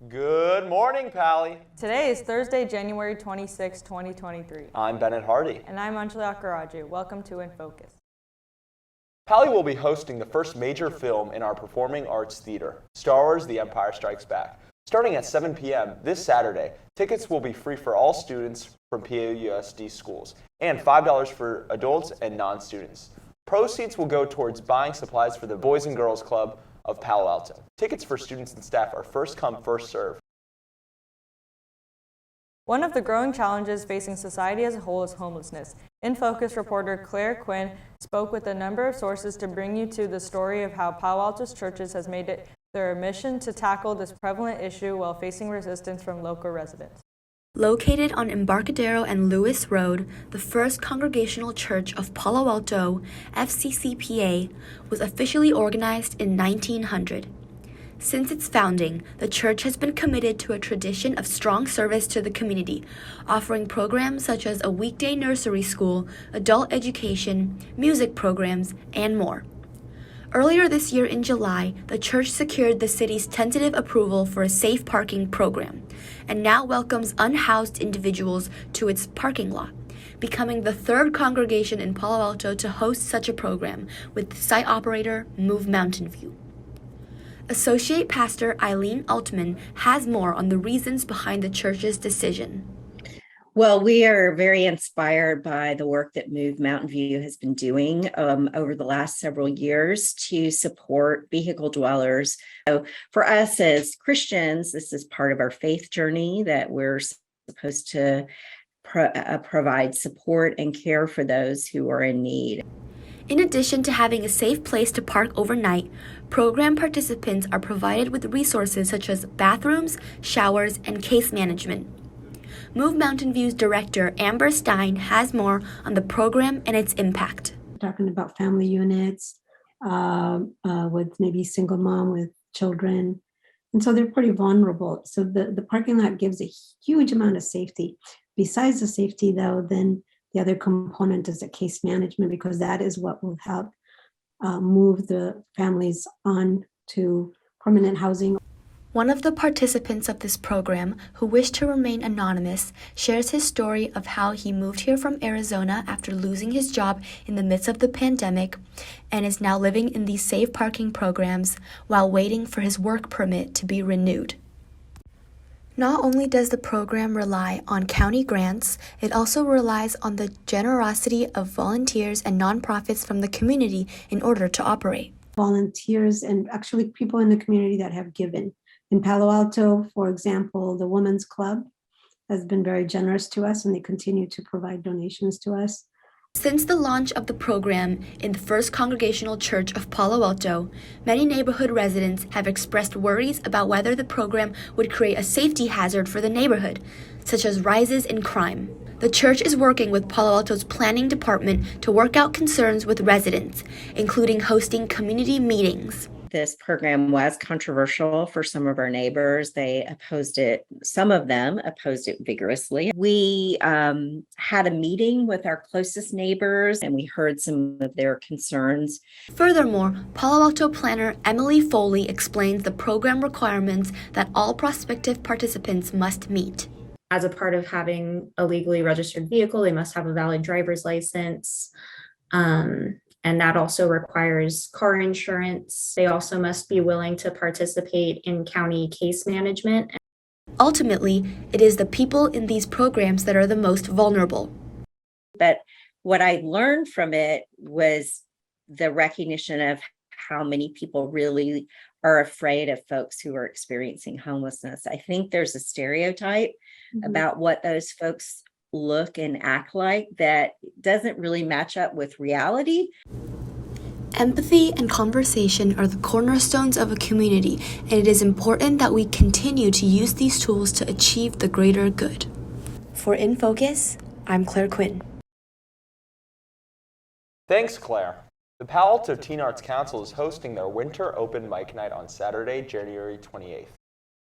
Good morning, Pally. Today is Thursday, January 26, 2023. I'm Bennett Hardy. And I'm Anjali Akkaraju. Welcome to InFocus. Pally will be hosting the first major film in our performing arts theater, Star Wars: The Empire Strikes Back. Starting at 7 p.m. this Saturday, tickets will be free for all students from PAUSD schools and $5 for adults and non-students. Proceeds will go towards buying supplies for the Boys and Girls Club of Palo Alto. Tickets for students and staff are first come, first serve. One of the growing challenges facing society as a whole is homelessness. InFocus reporter Claire Qin spoke with a number of sources to bring you to the story of how Palo Alto's churches has made it their mission to tackle this prevalent issue while facing resistance from local residents. Located on Embarcadero and Lewis Road, the First Congregational Church of Palo Alto, FCCPA, was officially organized in 1900. Since its founding, the church has been committed to a tradition of strong service to the community, offering programs such as a weekday nursery school, adult education, music programs, and more. Earlier this year in July, the church secured the city's tentative approval for a safe parking program, and now welcomes unhoused individuals to its parking lot, becoming the third congregation in Palo Alto to host such a program, with site operator Move Mountain View. Associate Pastor Eileen Altman has more on the reasons behind the church's decision. Well, we are very inspired by the work that Move Mountain View has been doing over the last several years to support vehicle dwellers. So for us as Christians, this is part of our faith journey that we're supposed to provide support and care for those who are in need. In addition to having a safe place to park overnight, program participants are provided with resources such as bathrooms, showers, and case management. Move Mountain View's director, Amber Stein, has more on the program and its impact. Talking about family units with maybe single mom with children. And so they're pretty vulnerable. So the parking lot gives a huge amount of safety. Besides the safety, though, then the other component is the case management, because that is what will help move the families on to permanent housing. One of the participants of this program, who wished to remain anonymous, shares his story of how he moved here from Arizona after losing his job in the midst of the pandemic and is now living in these safe parking programs while waiting for his work permit to be renewed. Not only does the program rely on county grants, it also relies on the generosity of volunteers and nonprofits from the community in order to operate. Volunteers and actually people in the community that have given. In Palo Alto, for example, the Women's Club has been very generous to us, and they continue to provide donations to us. Since the launch of the program in the First Congregational Church of Palo Alto, many neighborhood residents have expressed worries about whether the program would create a safety hazard for the neighborhood, such as rises in crime. The church is working with Palo Alto's planning department to work out concerns with residents, including hosting community meetings. This program was controversial for some of our neighbors. They opposed it. Some of them opposed it vigorously. We had a meeting with our closest neighbors, and we heard some of their concerns. Furthermore, Palo Alto planner Emily Foley explains the program requirements that all prospective participants must meet. As a part of having a legally registered vehicle, they must have a valid driver's license. And that also requires car insurance. They also must be willing to participate in county case management. Ultimately, it is the people in these programs that are the most vulnerable. But what I learned from it was the recognition of how many people really are afraid of folks who are experiencing homelessness. I think there's a stereotype about what those folks look and act like that doesn't really match up with reality. Empathy and conversation are the cornerstones of a community, and it is important that we continue to use these tools to achieve the greater good. For InFocus, I'm Claire Qin. Thanks, Claire. The Palo Alto Teen Arts Council is hosting their winter open mic night on Saturday, January 28th.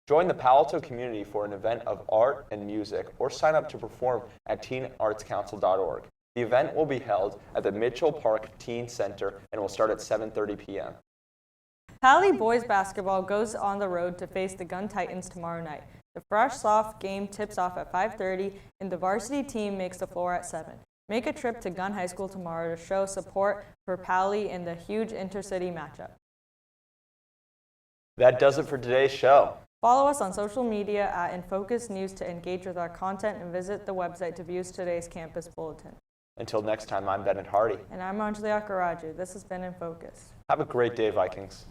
Join the Palo Alto community for an event of art and music, or sign up to perform at teenartscouncil.org. The event will be held at the Mitchell Park Teen Center and will start at 7:30 p.m. Pali boys basketball goes on the road to face the Gun Titans tomorrow night. The fresh, soft game tips off at 5:30, and the varsity team makes the floor at 7. Make a trip to Gun High School tomorrow to show support for Pali in the huge intercity matchup. That does it for today's show. Follow us on social media at InFocus News to engage with our content and visit the website to view today's campus bulletin. Until next time, I'm Bennett Hardy. And I'm Anjali Akkaraju. This has been InFocus. Have a great day, Vikings.